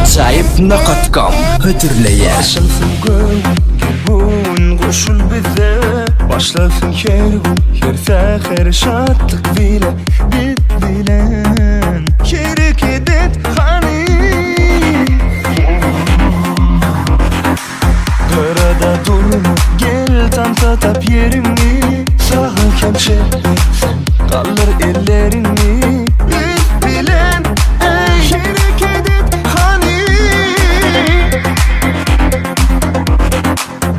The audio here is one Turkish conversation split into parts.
Acayip.com Hötürleyer Başlasın gönlün koşul bize Başlasın her seher şattık bile bilen Şerik edet hani Karada durma gel tam tatap yerini Sağa kemşe sen kalır ellerini Biz bilen ey şerik edet hani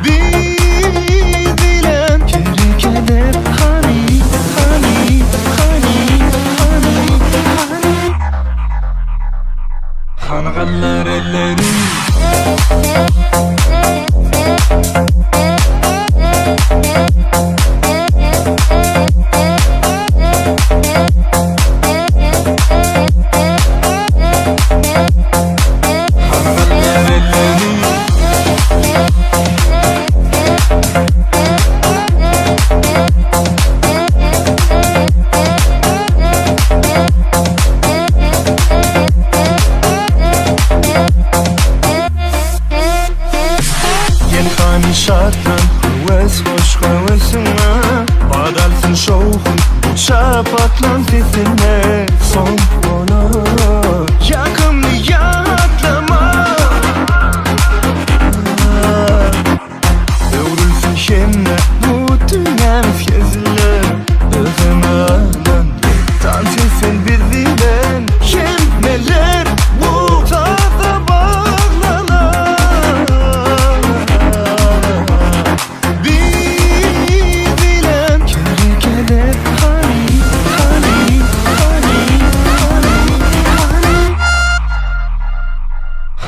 Biz bilen şerik edet hani Hani hani hani hani Hangallar elleri Şatlan Hüves hoş havasına Badalsın şoğun Uçap Atlantisine Son ona Yakımlı yatlama Övrülsün şemle Bu dünyamız gezilir Özümadan Dans etsin bizinden Şemmeler Bu tadı bağlalar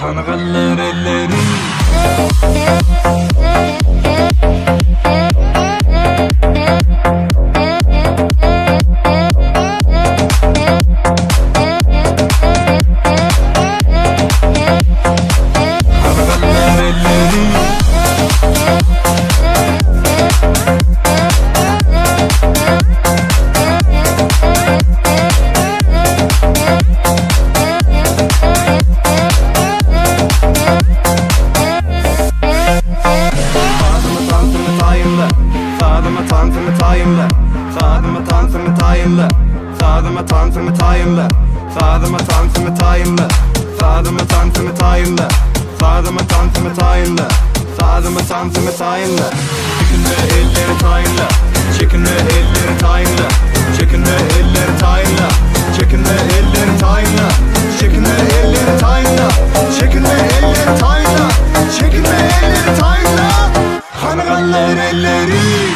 Hangallar elleri Hangallar elleri Sağdıma tansımı tayinle Sağdıma tansımı tayinle Sağdıma tansımı tayinle Sağdıma tansımı tayinle Sağdıma tansımı tayinle Sağdıma tansımı tayinle Sağdıma tansımı tayinle Çekinme elleri tayinle Çekinme elleri tayinle Çekinme elleri tayinle Çekinme elleri tayinle Çekinme elleri tayinle Çekinme elleri tayinle Çekinme elleri tayinle Hangallar elleri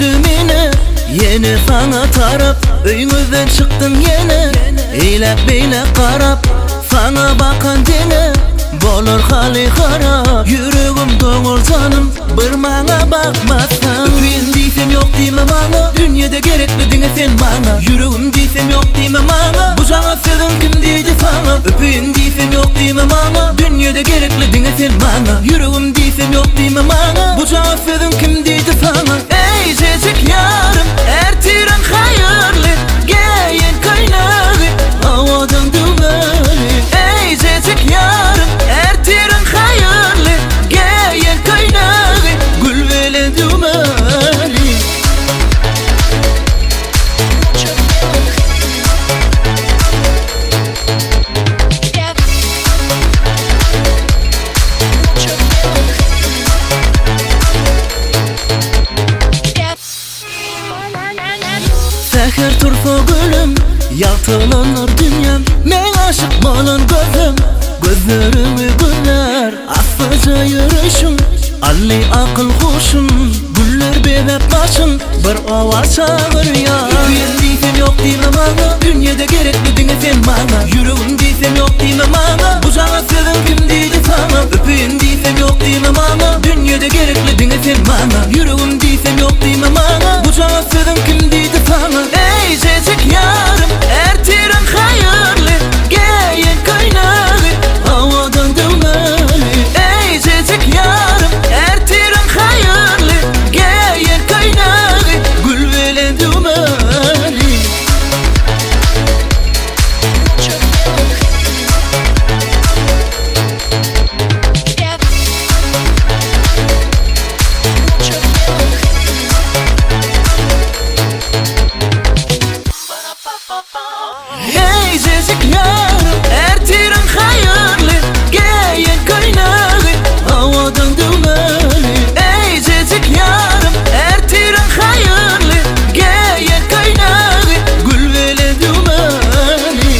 düştüm yine. Yeni sana tarap Öyümüzden çıktım yine. Eyle beyle karap sana bakan dene. Bolur hali harap Yüreğim doğur canım bir bana bakmazsan. Öpeyim diysem yok diyme bana. Dünyada gerekli dine sen bana. Yüreğim diysem yok diyme bana. Bu cana sevdim kim diydi sana. Öpeyim diysem yok diyme bana. Dünyada gerekli dine sen bana. Yüreğim diysem yok diyme bana. Bu cana sevdim kim diydi sana. Ey cecik yarım ertiren hayırlı. Geyen kaynağı havadan dümeli. Ey cecik yarım ertiren hayırlı. Geyen kaynağı gül vele dümeli. Seher turfa gülüm yaltılanır dünyam. Men aşık bolan gözüm gözlerimi güller. Aslıca yürüyüşüm alli akıl hoşum. Güller bebek başım bir ovar çağır ya. Öpeyim diysem yok diyme bana. Dünyada gerekli dine sen bana. Yüreğim diysem yok diyme bana. Bu cana sevdim kim deydi sana. Öpeyim diysem yok diyme bana. Dünyada gerekli dine sen bana. Yüreğim diysem yok diyme bana. Bu cana sevdim kim deydi sana. Ey cecik yarım ertiren hayırlı. Geyen kaynağı havadan dümeli. Ey cecik yarım ertiren hayırlı. Geyen kaynağı gül vele dümeli. Ey cecik yarım ertiren hayırlı. Geyen kaynağı havadan dümeli. Ey cecik yarım ertiren hayırlı. Geyen kaynağı gül vele dümeli.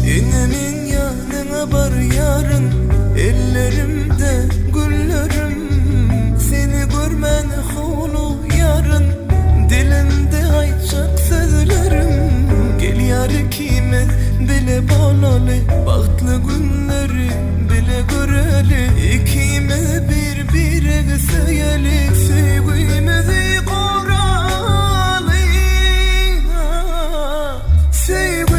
Enemin yanına var yarın. Ellerimde güllerim. Seni görmen hulu yarın. Dilimde ayçak sözlerim. Gel yar ikimiz bile bağlalı. Bahtlı günleri bile göreli. İkimiz birbirine söyleyelim. Sevgimizi koralı. Sevgi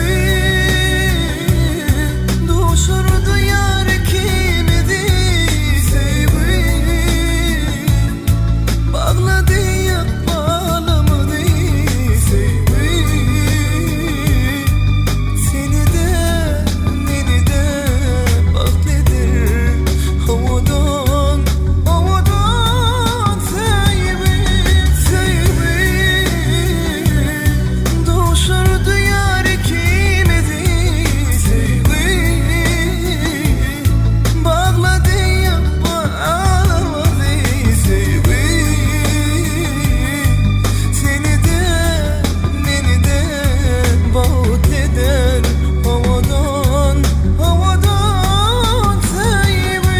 Duşurdu yar ikimizi. Sevgi bağladı ya bağlamını. Sevgi seni de beni de baklıdır. Havadan havadan sevgi. Sevgi duşurdu yar ikimizi. Sevgi bağladı ya bağlamadı. Sevgi seni de beni de bağlıdır. Havadan havadan sevgi.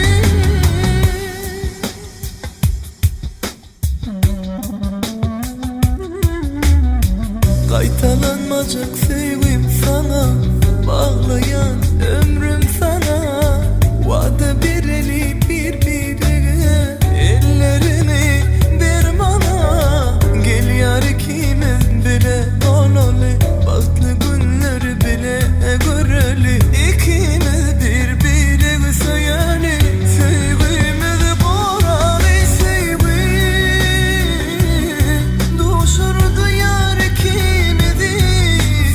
Kaytalanmacak sevgim sana. bağlayan ömrüm sana. Vade bereli birbirine, ellerini bir bana. Gel yar ikimiz bile olalı, bahtlı günler bile göreli. İkimiz birbirimiz hayali, sevgimiz boralı sevgi. Düşürdü yar ikimizi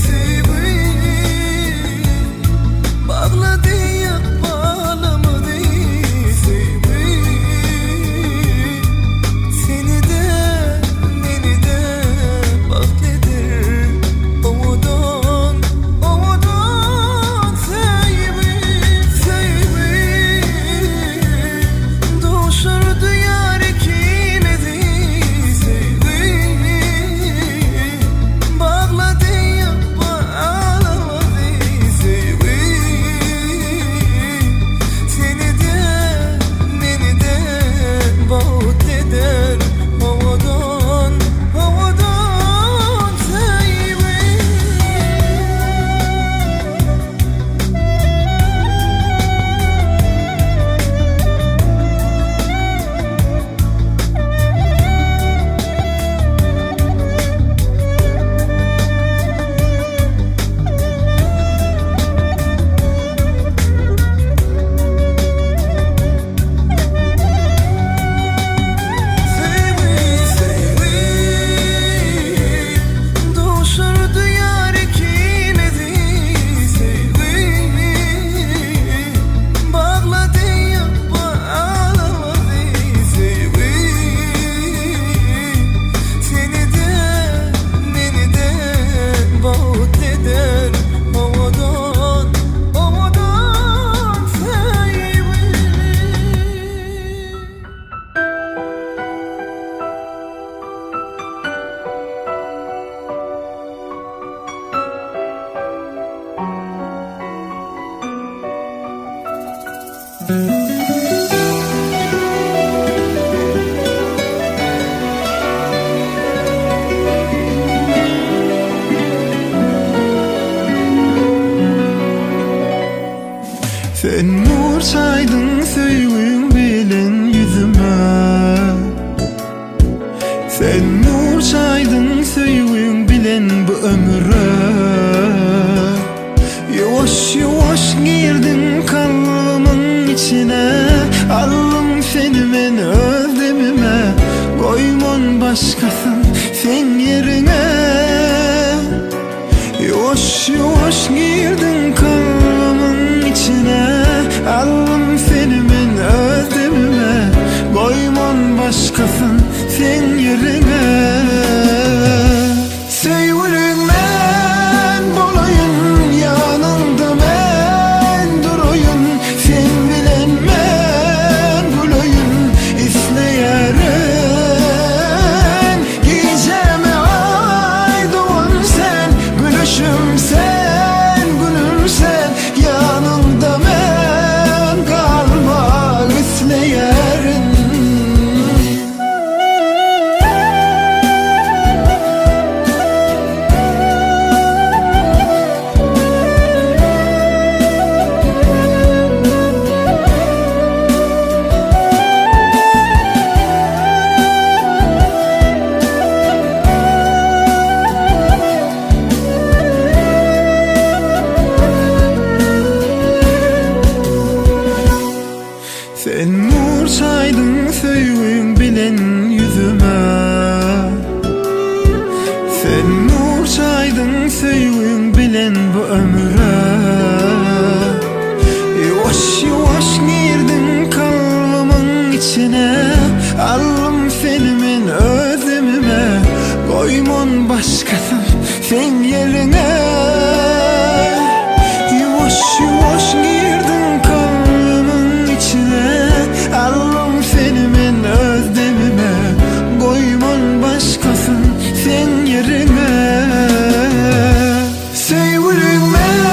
sevgi. Bağladı ya bağlamadı sevgi. Seni de beni de bahseder ovadan ovadan sevgi sevgi. Düşürdü yar ikimizi sevgi. Bağladı ya bağlamadı sevgi. Seni de beni de bahseder ovadan ovadan sevgi. Düşürdü yar ikimizi sevgi. Bağladı ya bağlamadı sevgi. Seni de beni de bahseder ovadan ovadan sevgi. Sen nur saydın söylüğün bilen yüzüme. Sen nur saydın söylüğün bilen bu ömre. Yavaş yavaş girdin kalbimın içine. Aldım seni ben özlemime, koymam başkasın sen yerine. Yavaş yavaş girdin kalbimın içine. Aldım seni ben özlemime, koymam başkasın sen yerine. Sevgilim ben bulayım, yanında ben durayım. Sen bilen ben bulayım, isteyerim. Geceme ay doğan sen, gülüşüm sen, gülüm sen. Yanında ben kalmak isteyerim. Sen nur saydın söylüğün bilen yüzüme. Sen nur saydın söylüğün bilen bu ömre. Yavaş yavaş girdin kalbimın içine. Aldım seni ben özlemime, koymam başkasın sen yerine. Yavaş yavaş girdin kalbimın içine. Aldım seni ben özlemime, koymam başkasın sen yerine. Sevgilim ben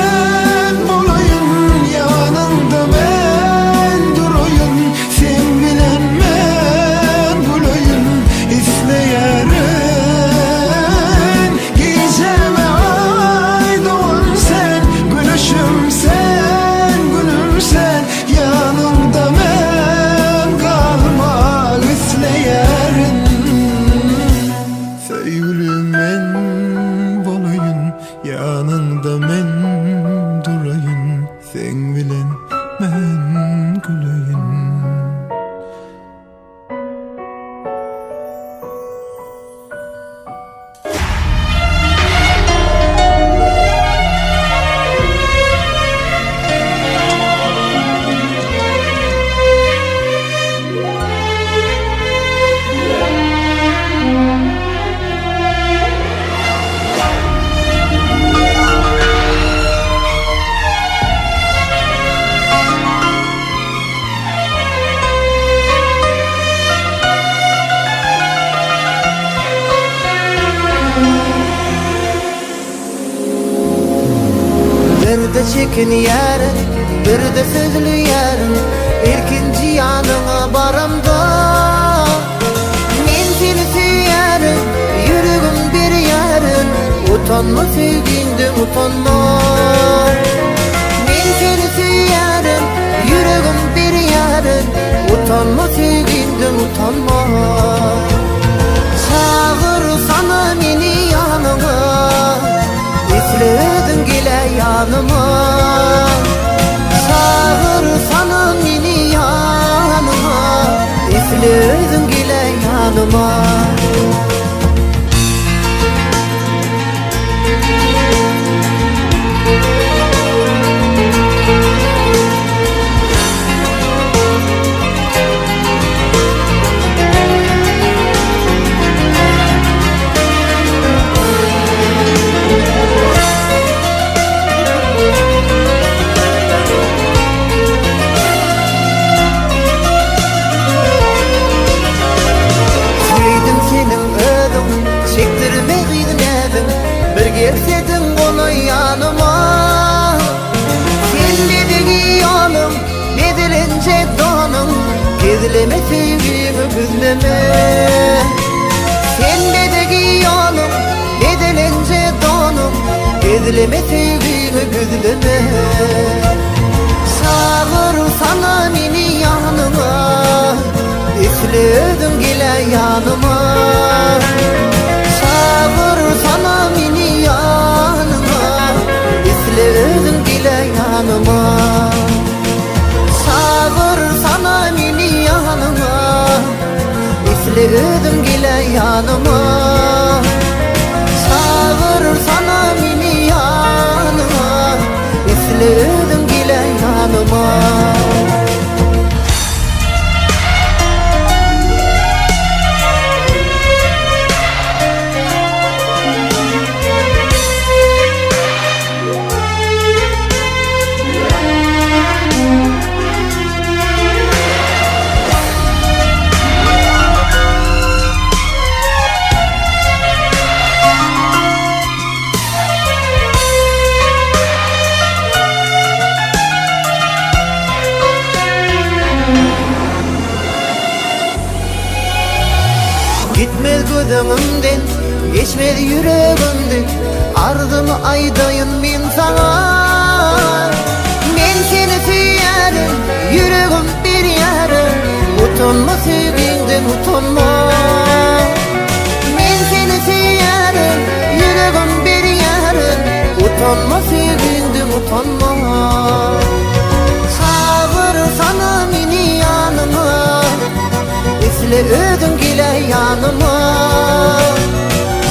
Bir de çekin yarın, bir de sözlü yarın, erkinci yanına baramda. Men seni süyerim, yüreğim bir yarın, utanma sevginden utanma. Men seni süyerim, yüreğim bir yarın, utanma sevginden utanma. Çağır sana meni yanıma, esledin gele yanıma. Çağır sana meni yanıma, esledin gele yanıma. Gelsedin onu yanıma. Sen bedegi yanım, bedilince donum, gizleme sevgimi gizleme. Sen bedegi yanım, bedilince donum, gizleme sevgimi gizleme. Çağır sana meni yanıma, esledin gele yanıma. Çağır sana meni yanıma, esledin gele yanıma. Çağır sana meni yanıma, esledin gele yanıma. Çağır sana meni yanıma, esledin gele yanıma. Gitmez gözümden, geçmez yüreğimden, ardımı aydayın men sana. Men seni süyerim, yüreğim bir yarım, utanma sevginden utanma. Men seni süyerim, yüreğim bir yarım, utanma sevginden utanma. Çağır sana meni yanıma, esledin gele yanıma.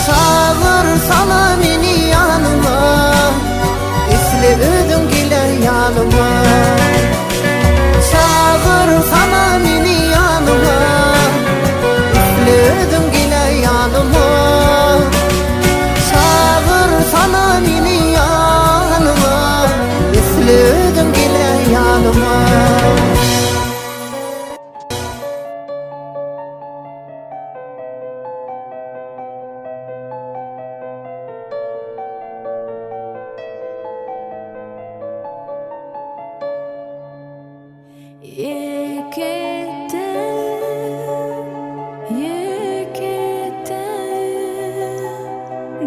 Çağır sana meni yanıma, esledin gele yanıma. Çağır sana meni yanıma, esledin gele yanıma. Çağır sana meni yanıma, esledin gele yanıma.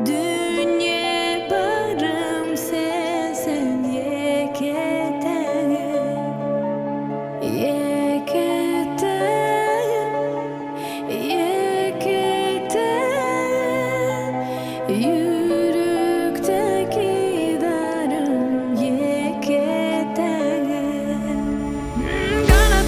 Dünya barım sensin yekete. Yürekteki darım yekete. Gana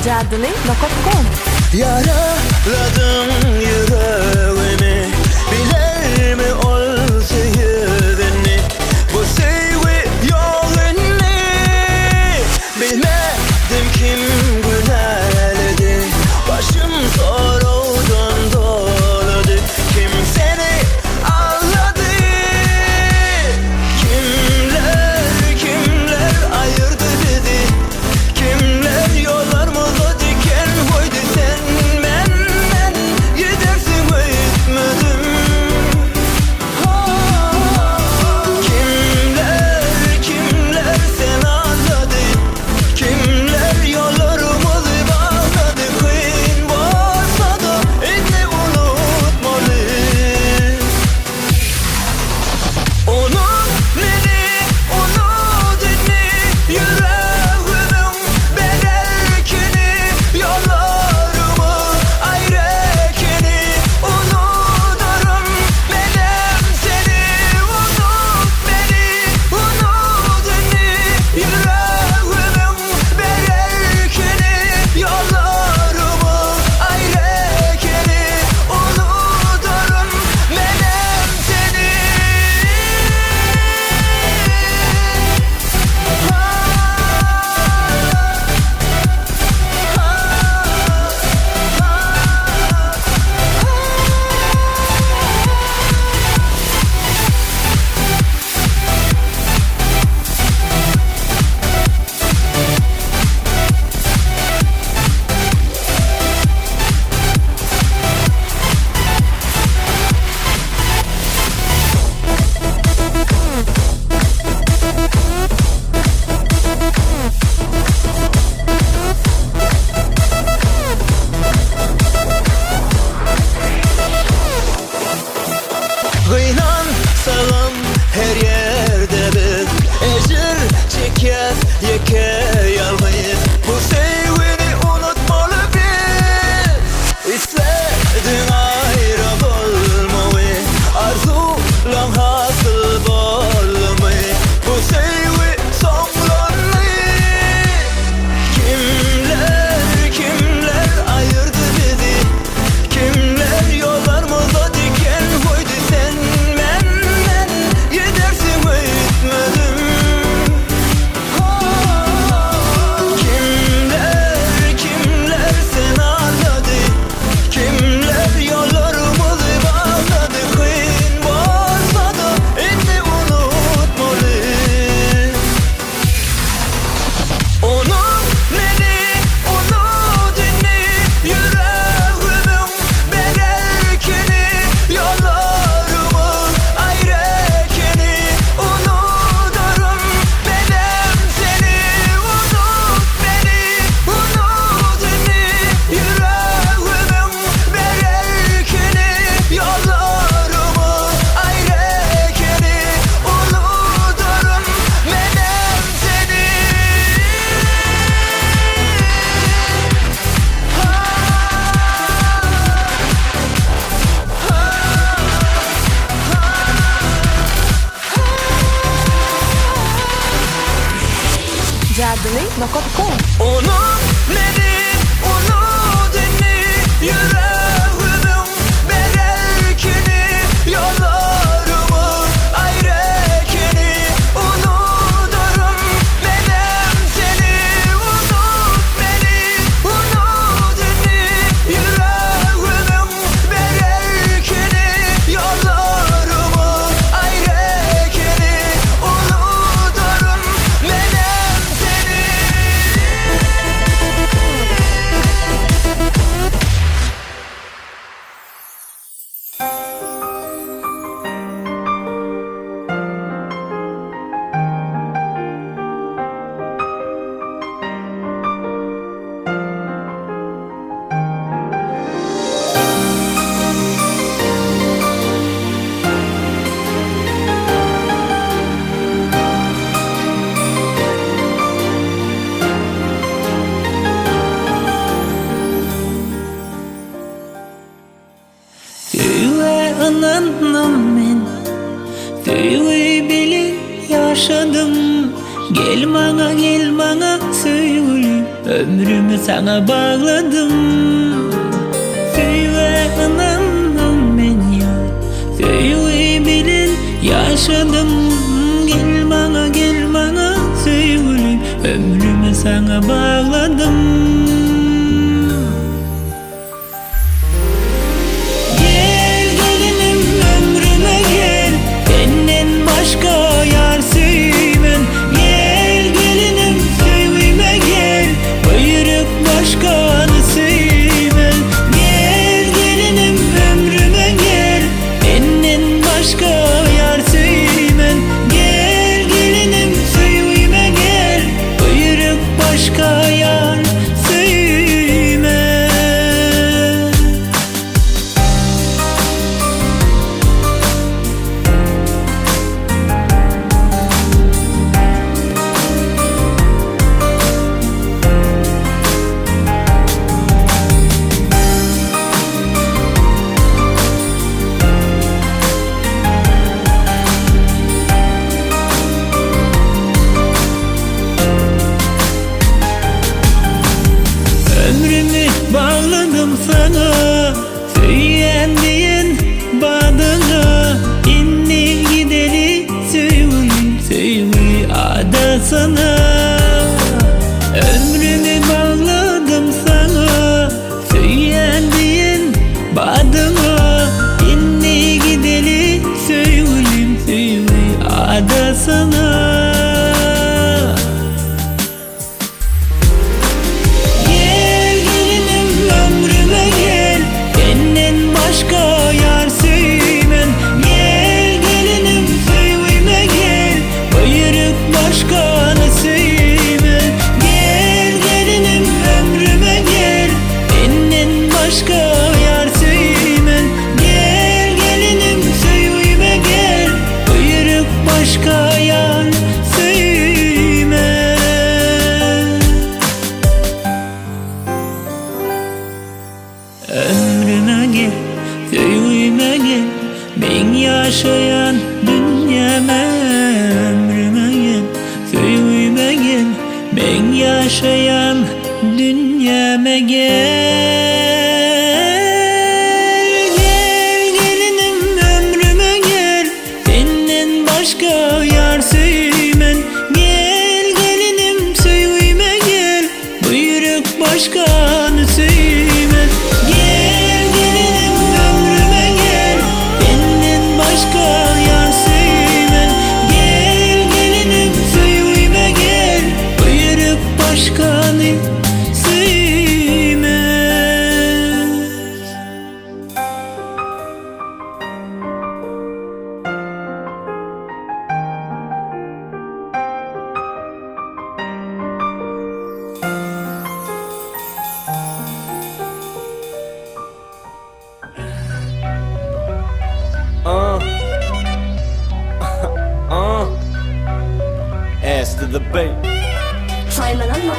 Jadli.com Yaraladım yüreğimi, bilir mi ol sevdiğini? Bu sevgi yolunu bilmedim, kim gülerdi. Başım sorundan doladı, kim seni ağladı? Kimler ayırdı bizi, kimler yollarımıza diken koydu? Sen benden gidersin öğütmedim. Kimler seni anladı, kimler yollarımızı bağladı? Kıyın varsa da indi unutmalı. Onun beni, unutunu, yüreğimin berelkini, yollarımı ayrıkini unuturum. Benim seni unut beni, unutunu, yüreğimin berelkini, yollarımı ayrıkini unuturum. Benim seni. Kıynan salam her yerde biz, ecir çeker yeke yalmayız. Bu sevgini unutmalı biz. İstedin ayrılmayı, arzulan hasıl olmayı. Bu sevgi sonlandı. Kimler ayırdı bizi, kimler yollarımıza diken koydu? Sen benden gidersin öğütmedim. Kimler seni anladı, kimler yollarımızı bağladı? Kıyın varsa da indi unutmalı. Onun beni, unutunu, yüreğimin berelkini, yollarımı ayrıkini unuturum. Benim seni unut beni, unutunu, yüreğimin berelkini, yollarımı ayrıkini unuturum. Benim seni. Jadli.com Onun beni, unutunu, yüreğimin berelkini, yollarımı ayrıkini unuturum. Benim seni unut beni, unutunu, yüreğimin berelkini, yollarımı ayrıkini unuturum. Benim seni. Ananım men, söyle bile yaşadım. Gel bana sevgilim, ömrümü sana bağladım. Söyle anamım ben ya, söyle bilin yaşadım. Gel bana söyle, ömrümü sana bağladım. Gel gelinim ömrüme gel, benden başka yar sevmem. Gel gelinim sevime gel, buyuruk başkanı sevmem. Gel gelinim ömrüme gel, benden başka yar sevmem. Gel gelinim sevime gel, buyuruk başka yar sevmem. Ömrümü bağladım sana, söyleyen diyen badana. İnni gideli söyle ada sana. Ömrümü bağladım sana, söyleyen diyen badana. İnni gideli söyle ada sana. Gel gelinim ömrüme gel, benden başka yar sevmem. Gel gelinim sevime gel, buyuruk başkanı sevmem. Gel gelinim ömrüme gel, benden başka yar sevmem. Gel gelinim sevime gel, buyuruk başka yar sevmem. Ömrüme gel, sevime gel, ben yaşayan dünyama. Ömrüme gel, sevime gel, ben yaşayan dünyama gel. Gel gelinim ömrüme gel, benden başka yar sevmem. Gel gelinim sevime gel, buyuruk başkanı sevmem. Gel gelinim ömrüme gel, benden başka yar sevmem. Gel gelinim sevime gel, buyuruk başkanı sevmem. S to the B.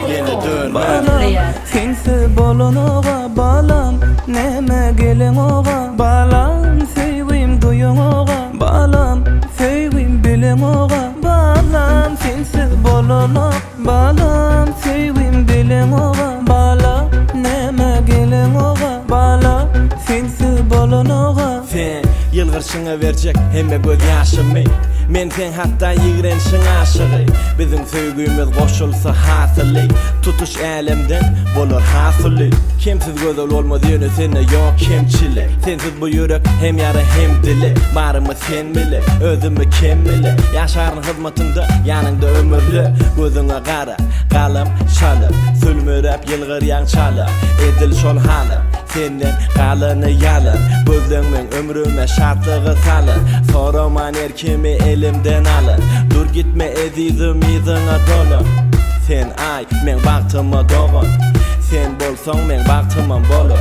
Yine dönme. Balam, sensiz bolunuğa balam, neme gelin oğa balam, sevim duyun oğa balam, sevim bilin oğa balam, sensiz bolunuğa balam, sevim bilin oğa balam, neme gelin oğa balam, sensiz bolunuğa. Sen yılgırşına verecek hemme göz yaşımı. Men sen hatta yigrenşin aşığı. Bizim söygüymüz koşulsa hasılı. Tutuş elemden bolur hasılı. Kimsiz gözül olmaz yönü sene yok kemçili. Sensiz bu yürek hem yarı hem dili. Barımı sen bile, özümü kim bile. Yaşarın hizmetinde yanında ömürlü. Gözüne kara, kalım çalır. Sülmürep yılgır yan çalır. Edil şol halı, senden kalını yalır. Gözlüğümün ömrüme şartlığı salır. Soraman erkimi elimden alır. Dur gitme edizim izine dolu. Sen ay, men baktıma doğun. Sen bolson men baktımam bolu.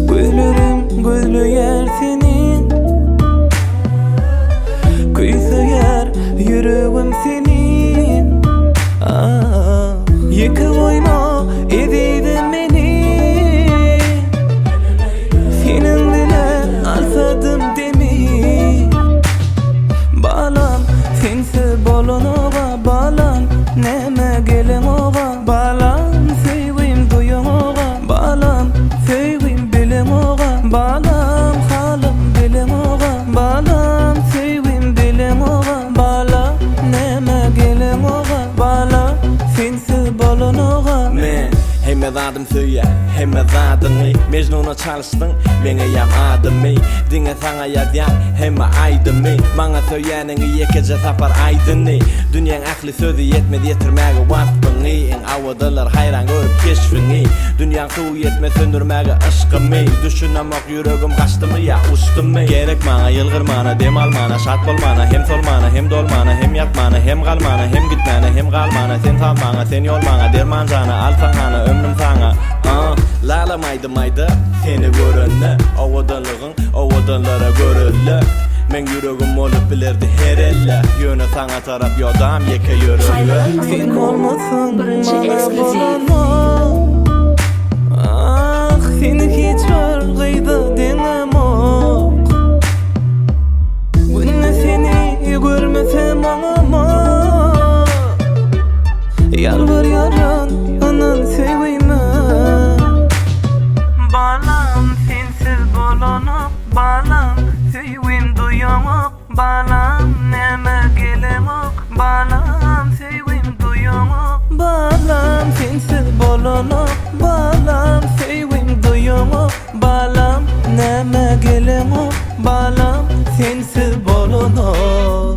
Gülürüm gözlü yer senin, kuysuyor yüreğim senin. Yıkı oyma edidin beni, senin dile alsadım demi. Balam sensiz bolun oğa balam, neme gelin oğa balam, Zadım söýe hemme zadyny Mecnun'a çalışdın mene yam adymy Diňe saňa ýazýan hemme aýdymy Maňa söýäniňi ýekece sapar aýdyny Dünýäň ähli sözü ýetmedi ýetirmäge wagtyny Eň awadalar hayran görüp keşfiňi Dünýäň suw ýetme söndürmäge aşkymy Düşünemek ýüregim gaçdymy ýa uçdymy Gerek maňa ýylgyrmana dem almana şat bolmana hem solmana hem dolmana hem ýatmana hem galmana hem gitmana hem galmana sen tapmana sen ýolmana derman jana alsaň hana ömrüm saňa Lalamaydy mayda seni görenne Awadalygyň awadalara görelle Men yüregim olup bilerdi her elle Ýöne saňa tarap ýodam ýeke ýörelle Sen olmasaň Birinci ekskluziv. Ah, seni hiç argyda deňemok Günne seni görmesem aňama Yalvarýaran anan sevýme Balam sensiz bolanok Balam sevgim duýamok Balam näme gelemok Balam sevgim duýamok Balam sensiz bolanok Balam sevgim duýamok Balam näme gelemok Balam sensiz bolanok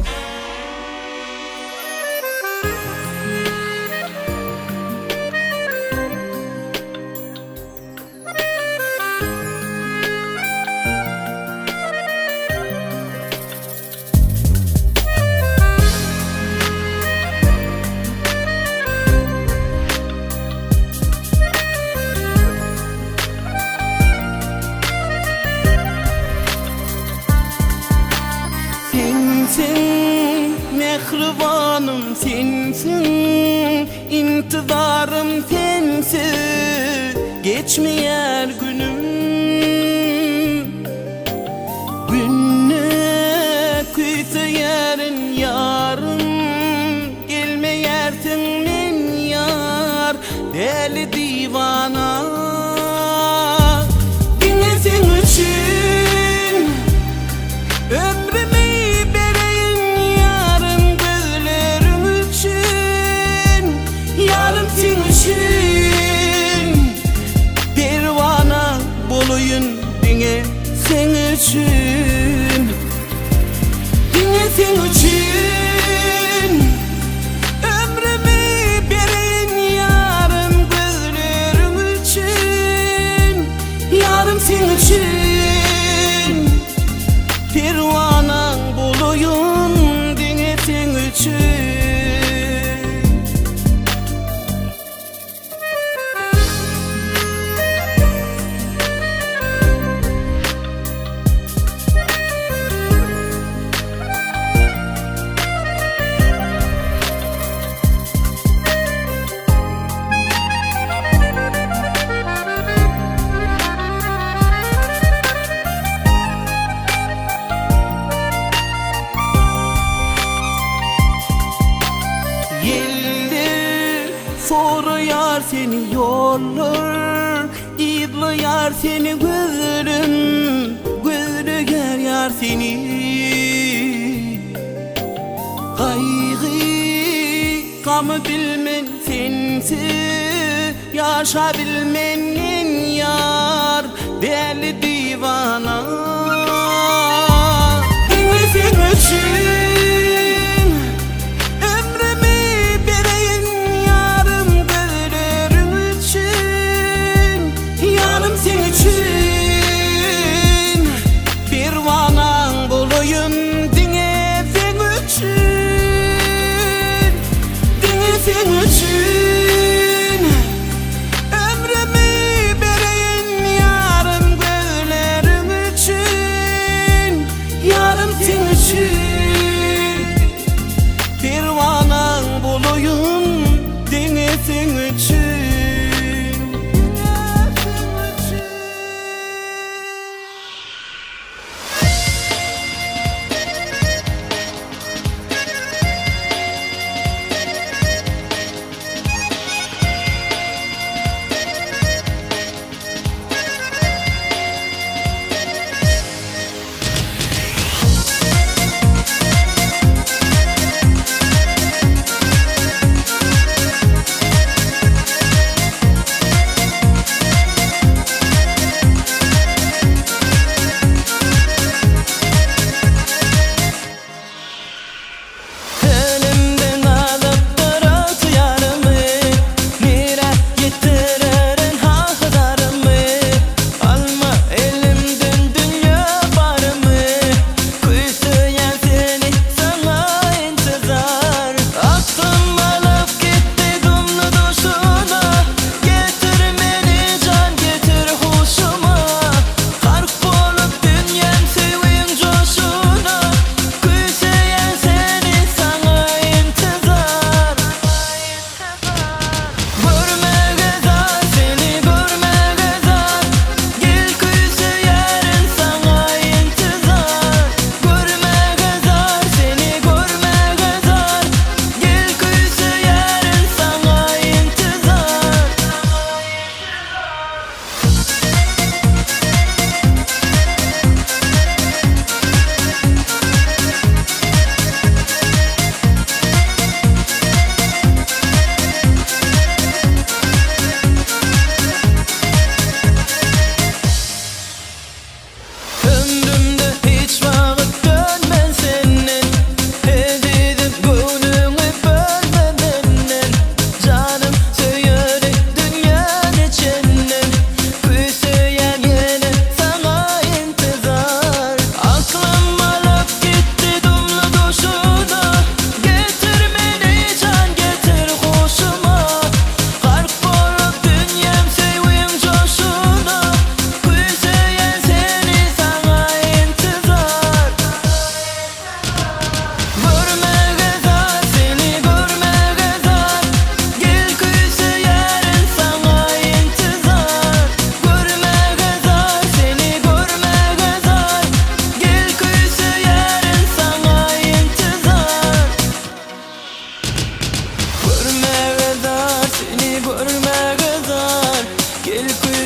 Sensin, mehribanım sensin İntizarım sensiz geçmeyer günüm Günne küseyerin yarım Gelmeyersin men yar deli divana Dinlesin için ömrümü Dervana boluyun diňe sen üçün Diňe sen üçün Ömrümü berin yarım gözlerim üçün Yarım sen üçün Dervana boluyun diňe sen üçün Soruyar seni yollar İdliyar seni gözlerim Gözlü geriyar seni Kaygı kamı bilmen sensiz Yaşa bilmenin yar Deli divana Dinlesin için ömrümü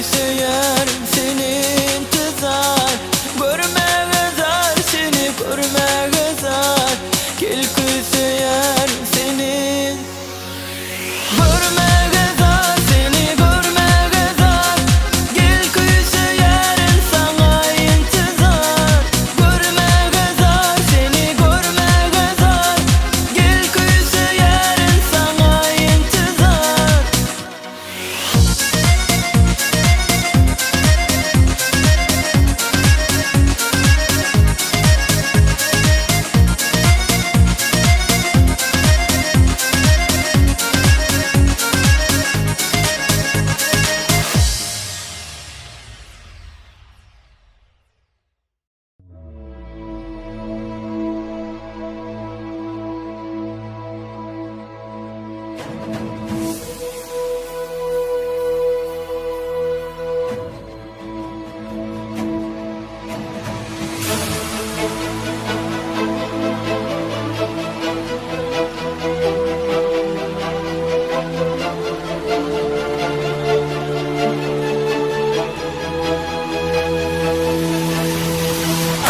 söylerim seni intizar. Görmeye zar seni görmeye zar. Gel söylerim seni. Görmeye zar seni görmeye zar. Gel söylerim sana intizar. Görmeye zar seni görmeye zar. Gel söylerim sana intizar.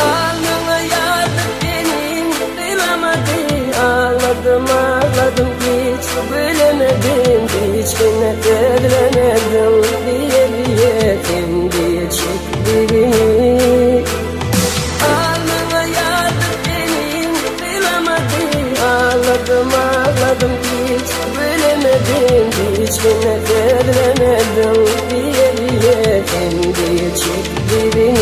Alnına yardım benim kılamadı. Ağladım ağladım hiç bilemedim. Hiç beni devremedim diye diye kendi çektiğimi. Alnına yardım benim kılamadı. Ağladım ağladım hiç bilemedim. Hiç beni devremedim diye diye kendi çektiğimi.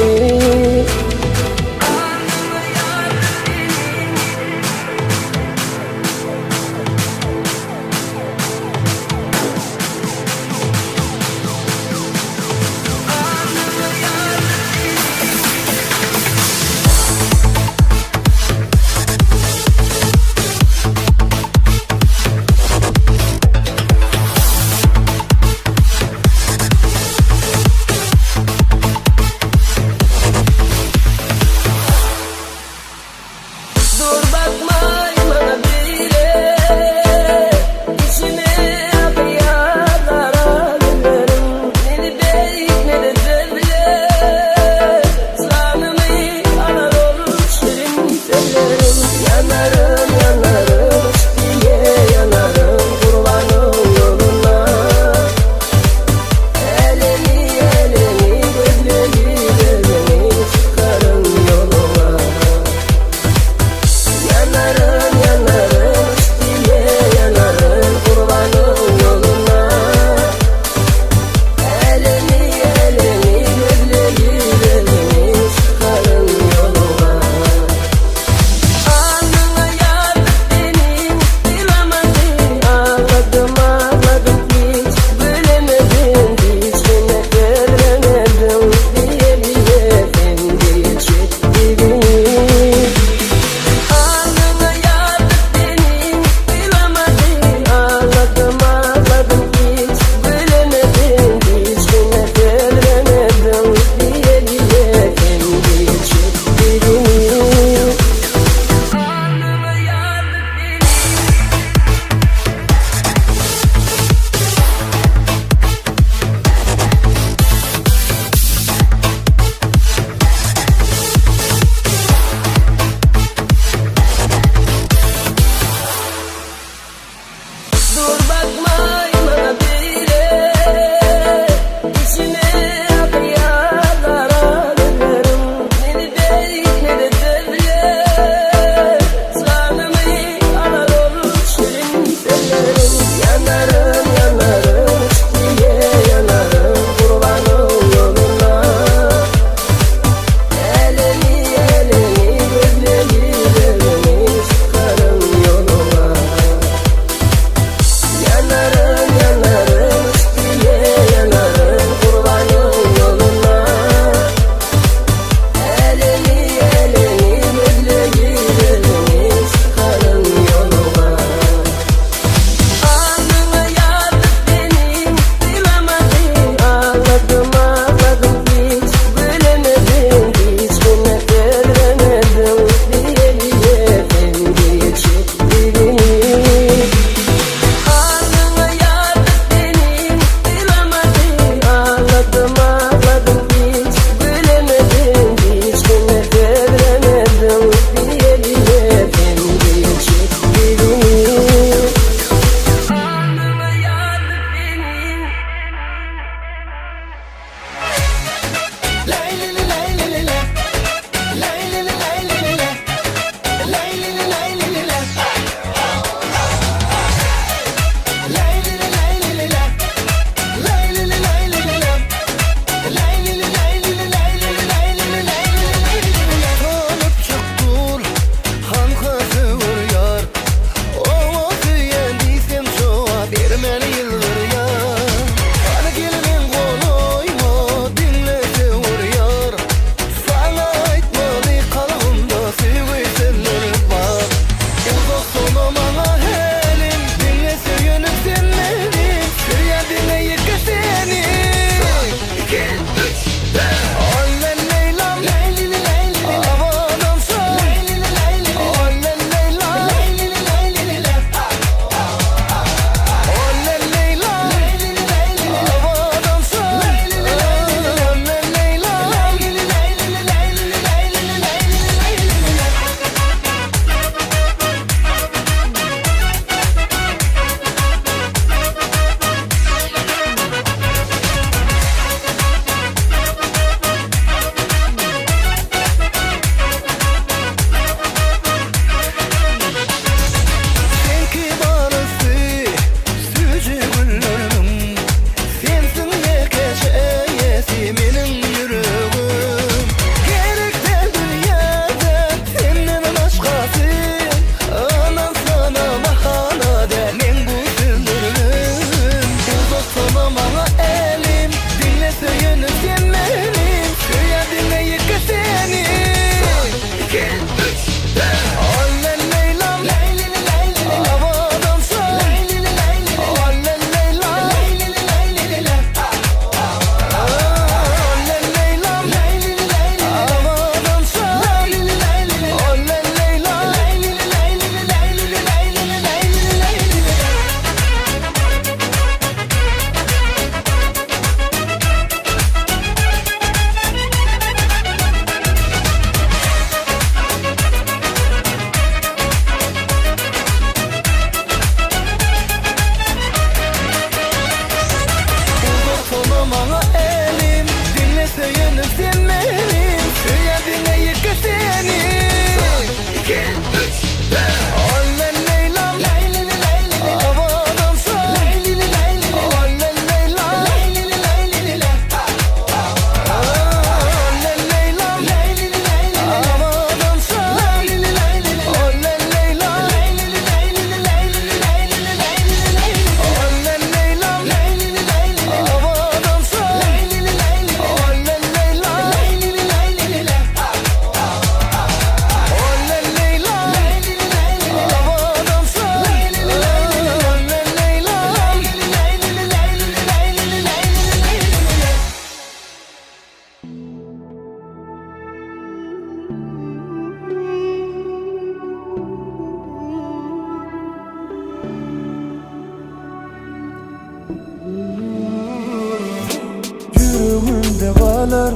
yüreğimde kalar.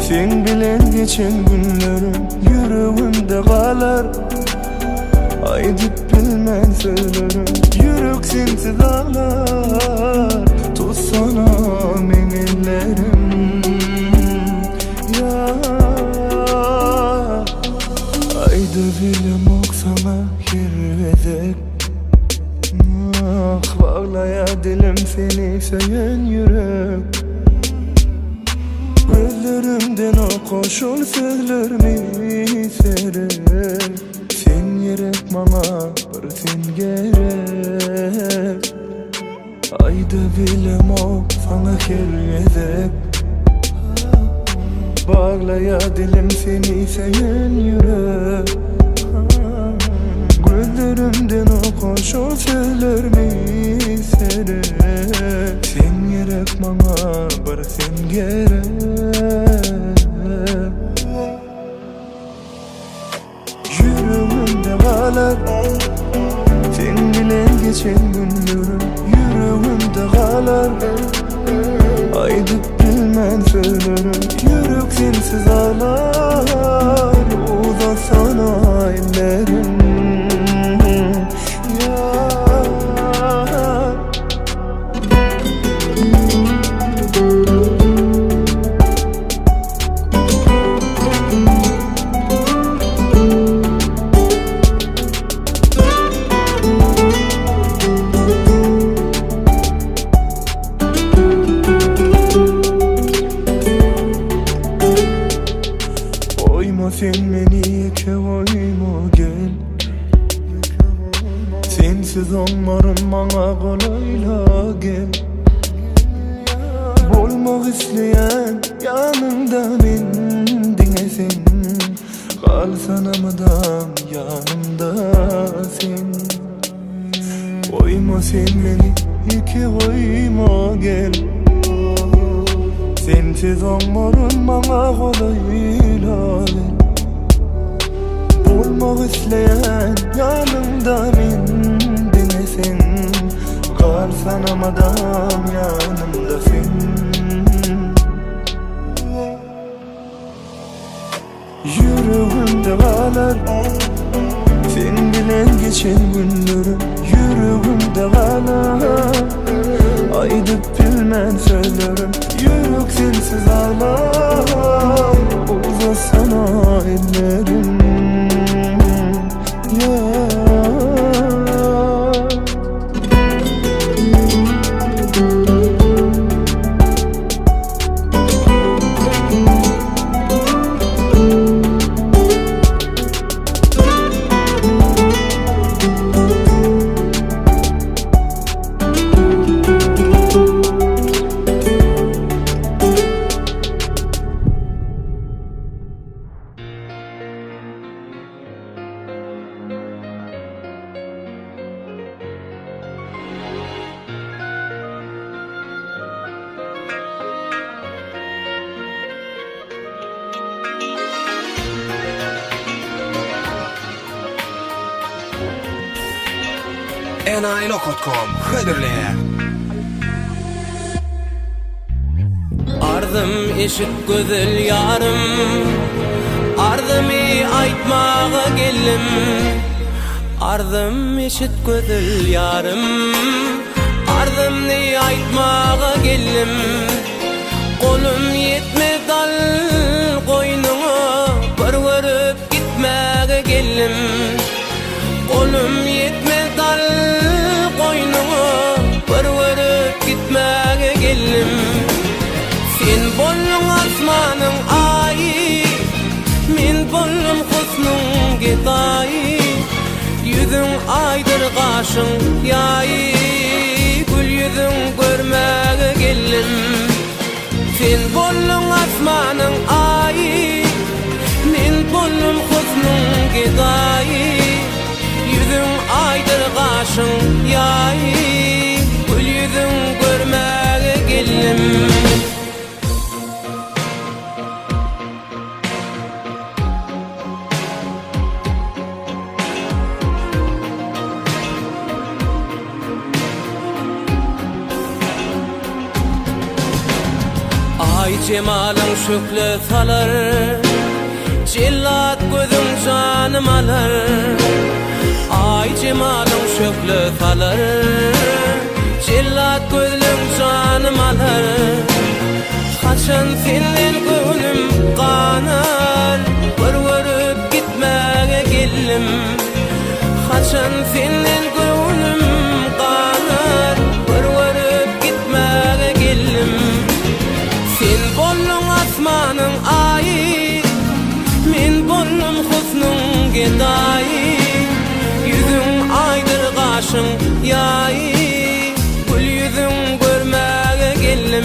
Sen bilen geçen günlerim yüreğimde kalar. Aydıp bilmem sözlerim yürek sensiz ağlar. Tutsana men ellerim ya. Aydı bilim oksana hirvedek. Ah bağlaya dilim seni söyleyen yürek. Gözlerimden o koşul sözlerimi serek. Sen gerek bana bir sen gerek. Ayda bilem o sana hergezek. Bağlaya dilim seni seven yürek. Gözlerimden o koşul sözlerimi serek. Sen gerek bana bir sen gerek. Yüreğimde kalar. Sen bilen geçen günlerim yüreğimde kalar. Aydıp bilmem sözlerim yürek sensiz ağlar. Uzatsana ellerim ya. Sen beni koyma gel. Sensiz onlarım bana kolayla gel. Bolmak isteyen yanımda mendine sen. Kalsana mıdam yanımda sen. Koyma sen beni koyma gel. Sensiz onlarım bana kolayla gel. Olmak isteyen yanımda mendine sen. Kalsana madam yanımda sen. Yüreğimde kalar. Sen bilen geçen günlerim yüreğimde kalar. Aydıp bilmem sözlerim yürek sensiz ağlar. Uzatsana ellerim ya. enayi.com Hıdırlıya Ardım eşit güzel yarım, ardımı aytmağa geldim. Ardım eşit güzel yarım, ardımı aytmağa geldim. Kolum yetmez dal koynuna, bir görüp gitmeye geldim. Kolum yetmez dal koynuna, bir görüp gitmeye geldim. Sen bollun asmanın ayı, men bollum husnun gitayı. Yüzün aydır kaşın yayı, gül yüzün görmeye geldim. Sen bollun asmanın ayı, men bollum husnun gitayı. Yüzün aydır kaşın yayı, gül yüzün görmeye geldim. Ay cemalın şöklü salar, cillat gözün canım alar. Ay cemalın şöklü salar, cillat gözün canım alar. Kaçan senin gönlüm kanar, vurvurup gitmeye geldim. Kaçan senin gönlüm kanar, vurvurup gitmeye geldim. Sen bollun asmanın ayı, men bollum husnun gedayı. Yüzün aydır kaşın yayı, gül yüzün görmeye geldim.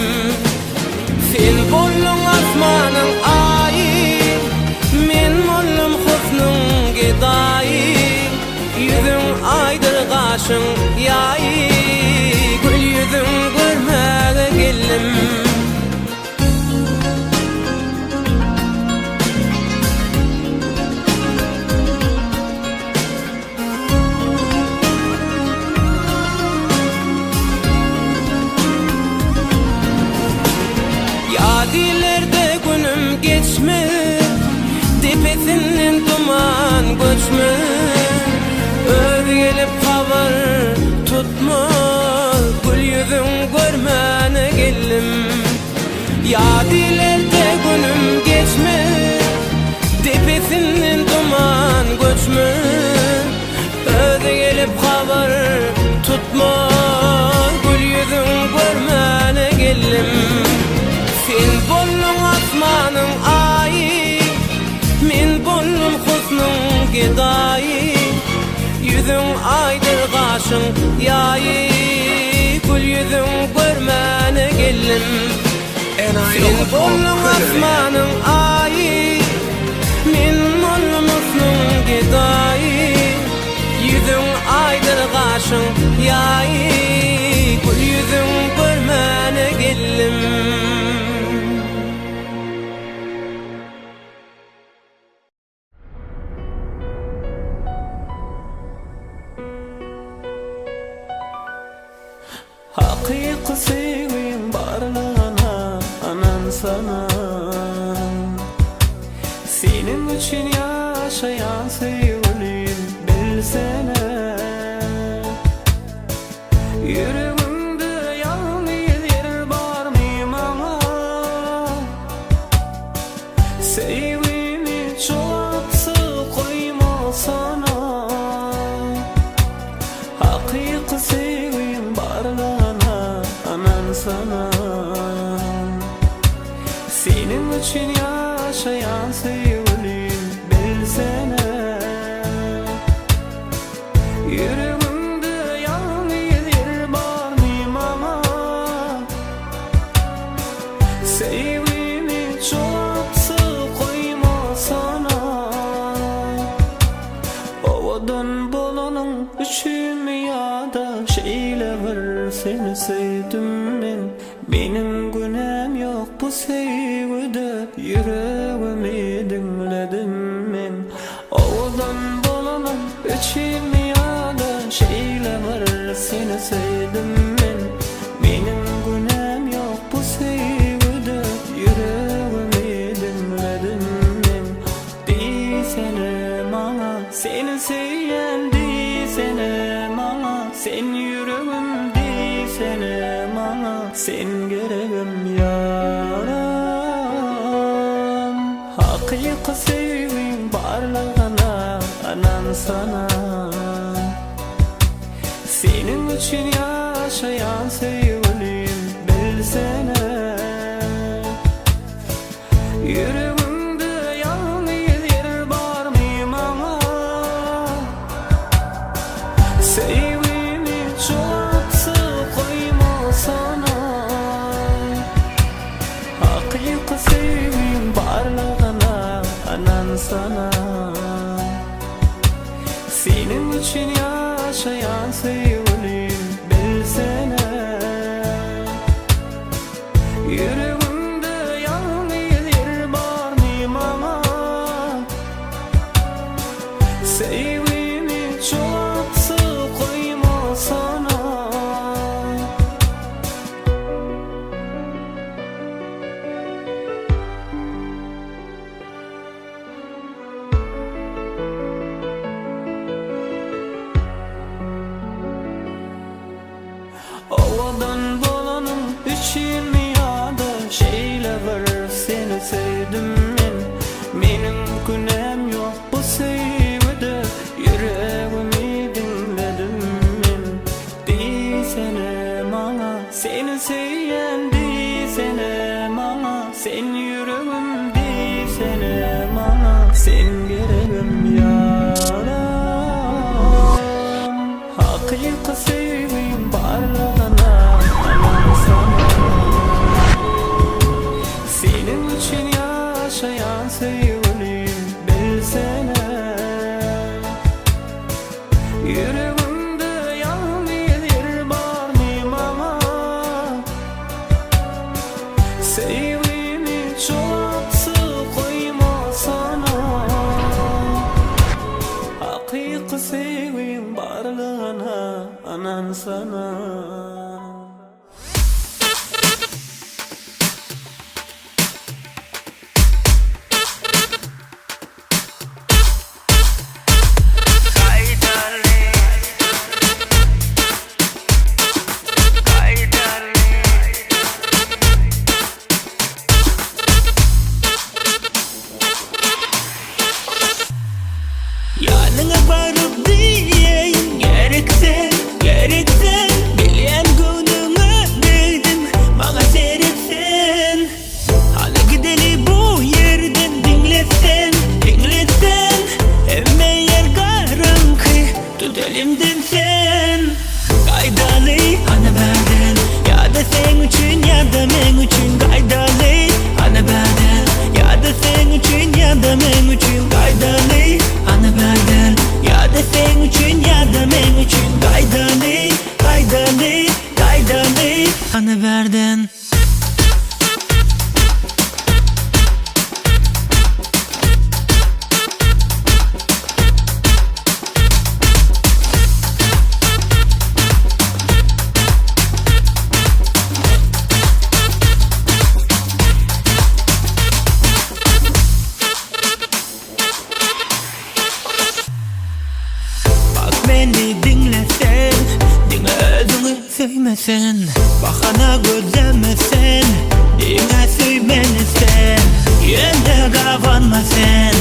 Sen bollun asmanın ayı, men bollum husnun gedayı. Yüzün aydır kaşın yayı, gül yüzün görmeye geldim. Yadilerde günüm geçme, tepesinden duman göçme. Öz gelip haber tutma, gül yüzün görmene geldim. Yadilerde günüm geçme, tepesinden duman göçme. Öz gelip haber tutma, gül yüzün görmene geldim. Sen bollun asmanın ayı, men bollum husnun gedayı. Yüzün aydır kaşın yayı, gül yüzün görmene geldim. Sen bollun asmanın ayı, men bollum husnun gedayı. Yüzün aydır kaşın yayı, gül yüzün görmene geldim. Haqiqi sevgim barlığına anan sana. Senin için yaşayan sevgilim bilsene. Yüreğimde yalnız yer var mı bana? Sevgimi çoğaltsı koyma sana. Haqiqi sevgim barlığına anan sana. Senin için yaşayan sevgilim bilsene. Yüreğimde yalnız yer var mı bana? Sevgimi çoğaltsı koyma sana. Ovadan bolanın üçün ya da şeyler seni sevdim ben. Benim günahım yok bu sevgide, yüreğimi dinledim ben. Ovadan bolanın üçün ya da şeyler seni sevdim ben. Benim günahım yok bu sevgide, yüreğimi dinledim ben. Desene bana seni sevyen, desene bana sen yüreğim, desene bana sen gereğim yaram. Haqiqi sevgim barlığına anan sana. Senin için yaşayan sevgilim bilsene. Yüreğimde yalnız yer var mı bana? Sevgimi çoğaltsı koyma sana. Haqiqi sevgim barlığına anan sana. Senin için yaşayan sevgilim bilsene. Yüreğimde yalnız yer var mı bana? Sevgimi çoğaltsı koyma sana. baribir seni sevdim men. Mening günem yok bu sevgide, yüreğimi dinledim men. Diysene bana seni sevyen, diysene bana sen yüreğim, diysene bana sen gereğim yaram. Hakiki sevgim barlığına aman sana. Senin için yaşayan sevgilim bilsene. Yüreğimde yalnız yer var mı mama? Sevgimi çoğaltsı koyma sana. Hakiki sevgim barlığına anan sana. Yanına varıp diyeyim gereksen, gereksen bilen günüme değdim bana seyretsen. Hala gideli bu yerden dinlesen, dinlesen. Emme yer karanlık tut elimden sen. Kaydalı ana benden, ya da sen için ya da men için. Kaydalı ana benden, ya da sen için ya da men için. Kaydalı ana benden, ya da sen için ya da men için. Kaydalı, kaydalı, kaydalı ana benden. Beni dinlesen, dinle özünü sevmesen. Bakana gözlemesen, dinle sevmeni sen. Yende kavanma sen,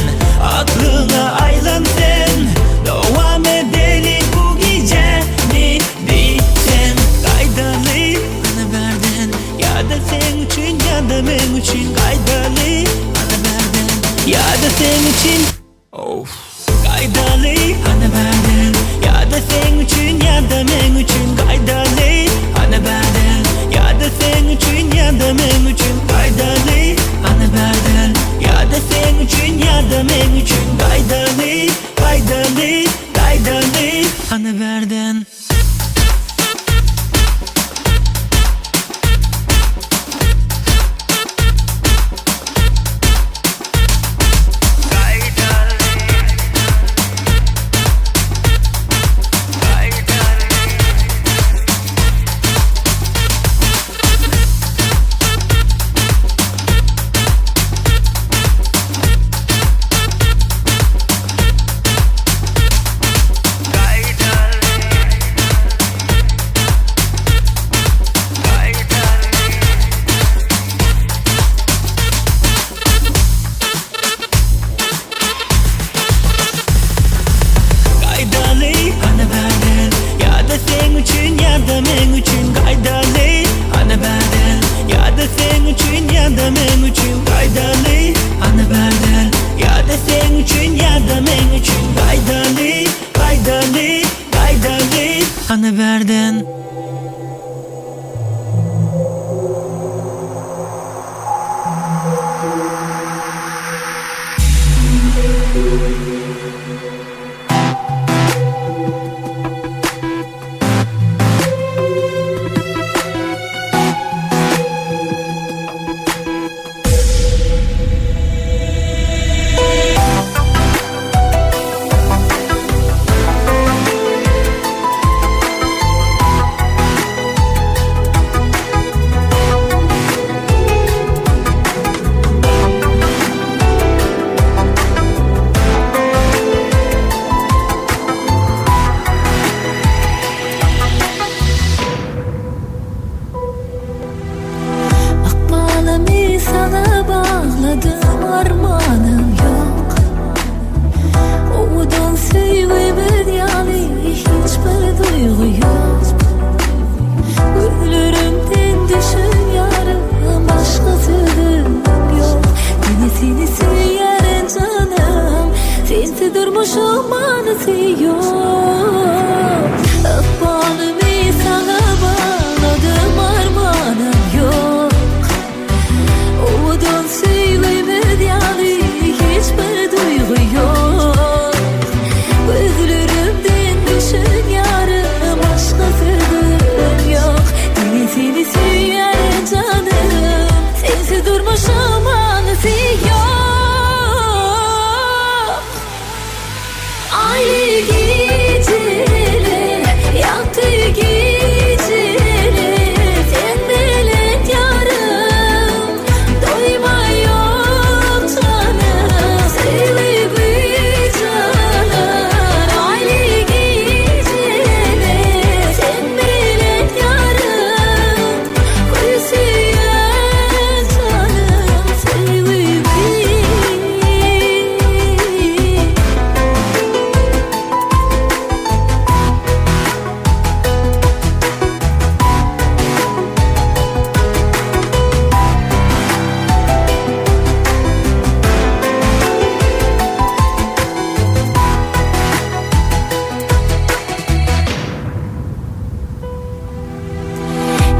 aklına aylan sen. Devam edelim bu gece ne diysen. Kaydalı ana berden, ya da sen için ya da men için. Kaydalı ana berden, ya da sen için. Of. Kaydalı ana benden, ya da sen için ya da men için. Kaydalı ana benden, ya da sen için ya da men için. Kaydalı ana benden, ya da sen için ya da men için. Kaydalı, kaydalı, kaydalı ana benden. Ana berden. Duygudan söylemedi yani hiçbir duygu yok. Gözlerimden düşün yarım aşka sırrım yok. Seni söyleyen canım sensiz durmuşum anısı yok. Ayrı geceler yaktı geceler sen bilen yarım doyma yok canım seni bir canım. Ayrı geceler sen bilen yarım koyusuyan canım seni bir.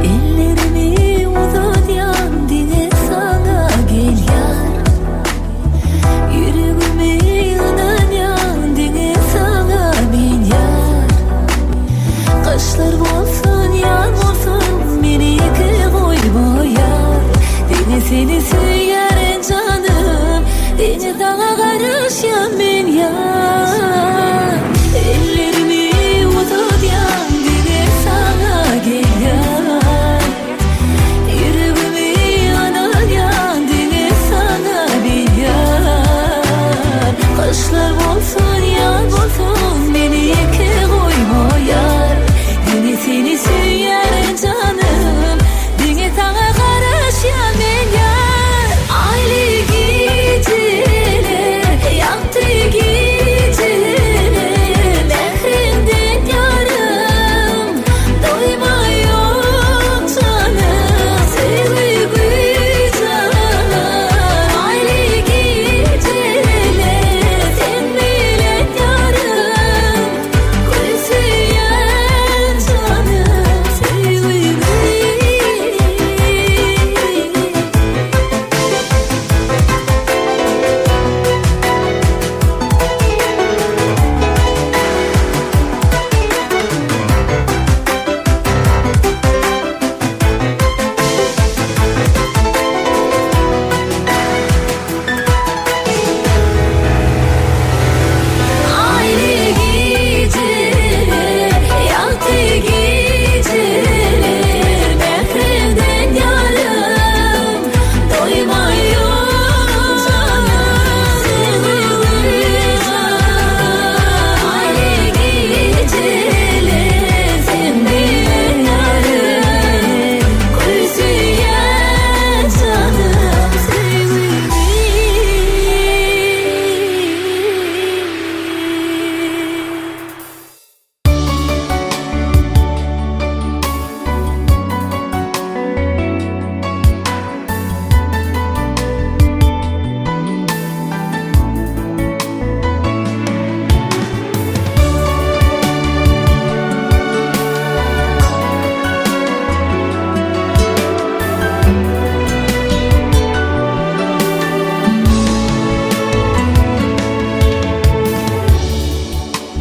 Ellerimi uzat yandine sana gel yar. Yüreğimi yanan yandine sana bin yar. Kaşlar olsun yar olsun beni yıkı koyma yar. Seni söyleyen canım deniz dağa karışan ben yar. Ellerimi uzat yandine sana gel yar. Yüreğimi yanan yandine sana bir yar. Kaşlar olsun yar olsun beni yıkı koyma yar. Seni söyleyen canım deniz dağa karışan ben yar. Ayrı geceler yaktı geceler mehrinden yarım doyma yok canım seni bir canım. Ayrı geceler sen bilen yarım koyusuyan canım seni bir. Ayrı geceler yaktı geceler mehrinden yarım doyma yok canım seni bir canım. Ayrı geceler sen bilen yarım koyusuyan canım seni bir.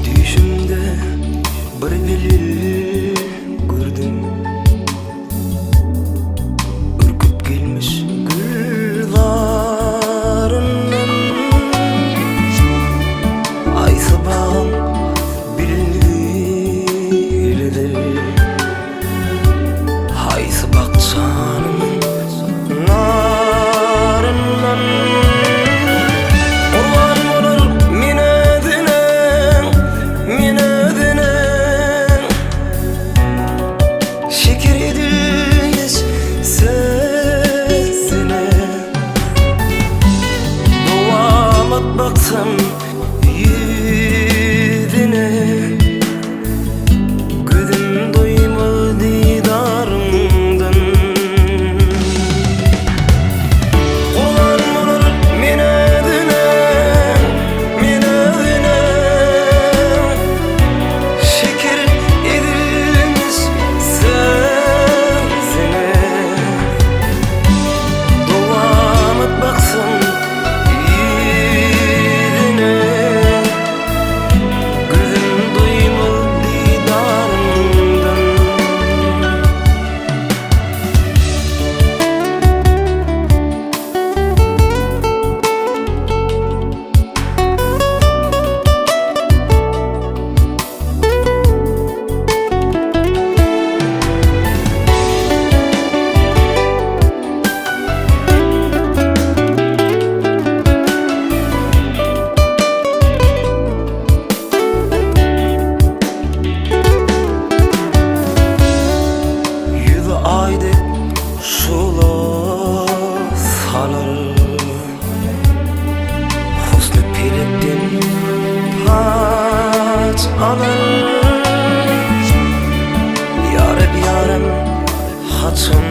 Düşümde bir delil gördüm. Ürküp gelmiş güllarından. Ay sabahın bilgileri. Hay sabah canımın narından. Orman olur minedine şeker edilmiş sesine. Doğamat baksam yüzüne. Gözüm doymadı didarından. Orman olur minedine şeker edilmiş sesine. Doğam kaçın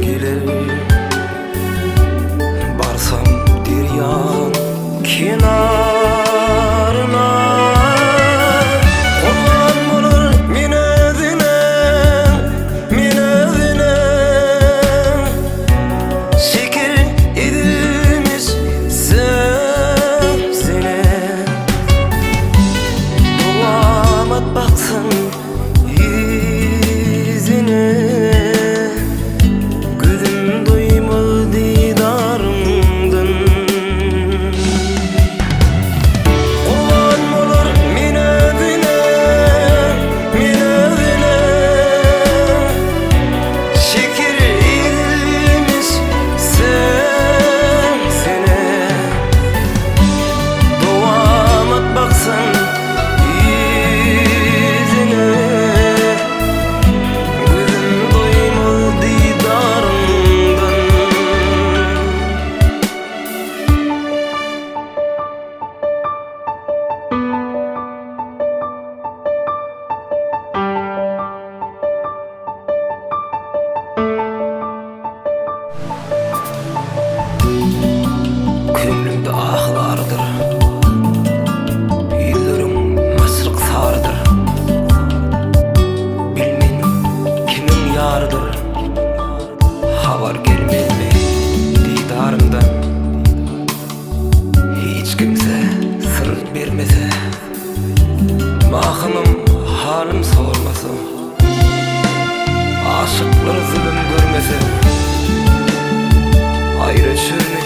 gelir. Barsam deryan kenarına, Kurban bolur men özüne, şeker edilmiş sözüne. Dolamat baksın yüzüne, gözüm doymaz didarımdan. Kurban bolur men özüne, şeker edilmiş sözüne. Dolamat baksın yüzüne, gözüm doymaz didarımdan. Könglimde ahlardır, yüzlerim masrık sardır. Bilmen kimin yarıdır, haber gelmedi didarımdan. Hiç kimse sır vermese, mahımım halim sormasa, aşıklar zulüm görmese, ayrı çürme